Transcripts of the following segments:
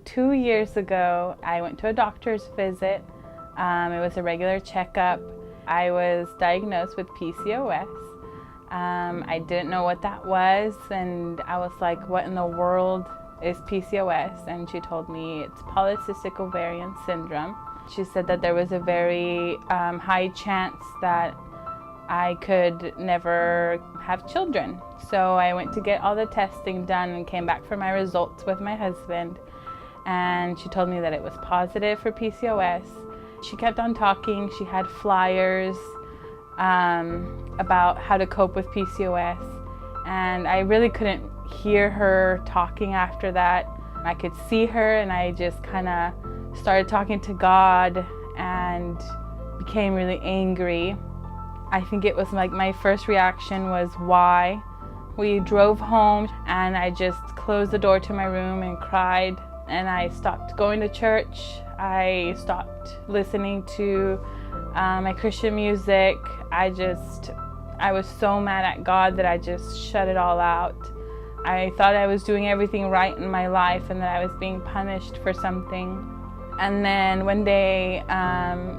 2 years ago, I went to a doctor's visit. It was a regular checkup. I was diagnosed with PCOS. I didn't know what that was, and I was like, what in the world is PCOS? And she told me it's polycystic ovarian syndrome. She said that there was a very high chance that I could never have children. So I went to get all the testing done and came back for my results with my husband. And she told me that it was positive for PCOS. She kept on talking. She had flyers about how to cope with PCOS. And I really couldn't hear her talking after that. I could see her, and I just kind of started talking to God and became really angry. I think it was like my first reaction was, why? We drove home and I just closed the door to my room and cried, and I stopped going to church. I stopped listening to my Christian music. I was so mad at God that I just shut it all out. I thought I was doing everything right in my life and that I was being punished for something. And then one day,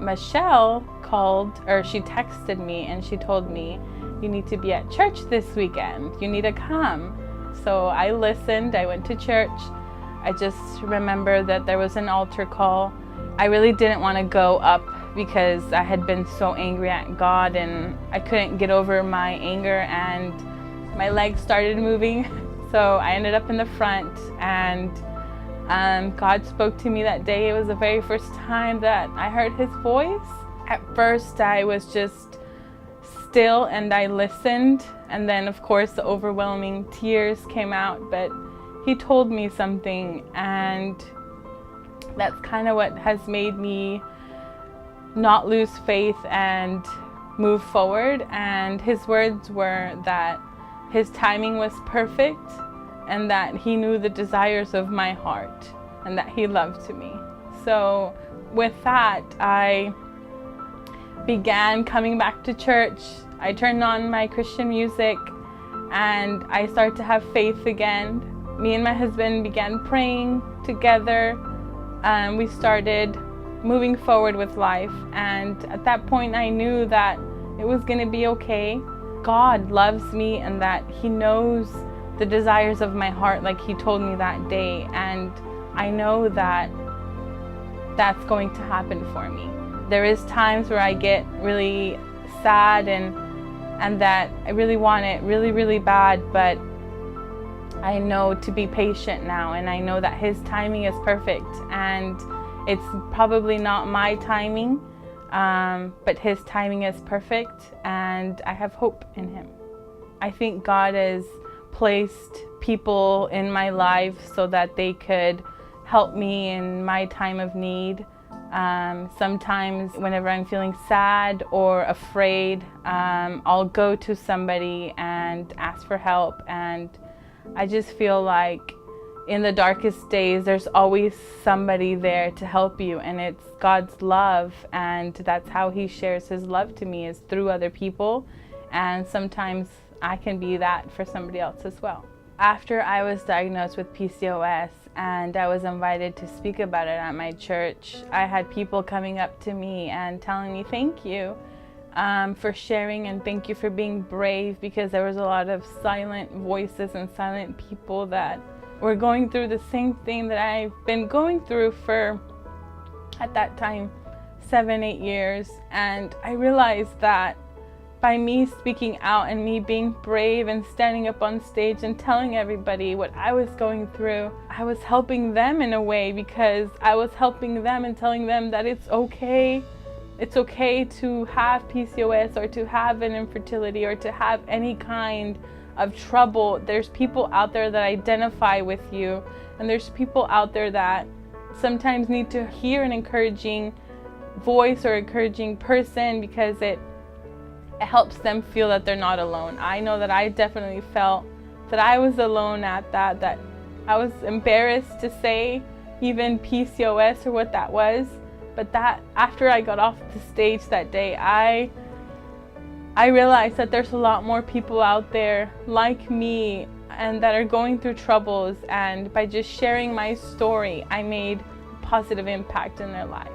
Michelle called, or she texted me, and she told me, you need to be at church this weekend. You need to come. So I listened. I went to church. I just remember that there was an altar call. I really didn't want to go up because I had been so angry at God, and I couldn't get over my anger, and my legs started moving. So I ended up in the front, and God spoke to me that day. It was the very first time that I heard his voice. At first I was just still and I listened, and then of course the overwhelming tears came out, but he told me something, and that's kind of what has made me not lose faith and move forward. And his words were that his timing was perfect, and that he knew the desires of my heart, and that he loved me. So with that, I began coming back to church. I turned on my Christian music, and I started to have faith again. Me and my husband began praying together. We started moving forward with life, and at that point I knew that it was going to be okay. God loves me, and that he knows the desires of my heart, like he told me that day, and I know that that's going to happen for me. There is times where I get really sad and that I really want it really, really bad, but I know to be patient now, and I know that his timing is perfect, and it's probably not my timing, but his timing is perfect, and I have hope in him. I think God has placed people in my life so that they could help me in my time of need. Sometimes whenever I'm feeling sad or afraid, I'll go to somebody and ask for help, and I just feel like in the darkest days there's always somebody there to help you, and it's God's love, and that's how he shares his love to me, is through other people, and sometimes I can be that for somebody else as well. After I was diagnosed with PCOS and I was invited to speak about it at my church, I had people coming up to me and telling me thank you for sharing, and thank you for being brave, because there was a lot of silent voices and silent people that were going through the same thing that I've been going through for, at that time, 7-8 years. And I realized that by me speaking out and me being brave and standing up on stage and telling everybody what I was going through, I was helping them in a way, because I was helping them and telling them that it's okay. It's okay to have PCOS, or to have an infertility, or to have any kind of trouble. There's people out there that identify with you, and there's people out there that sometimes need to hear an encouraging voice or encouraging person, because it helps them feel that they're not alone. I know that I definitely felt that I was alone at that I was embarrassed to say even PCOS or what that was, but that after I got off the stage that day, I realized that there's a lot more people out there like me and that are going through troubles, and by just sharing my story, I made a positive impact in their life.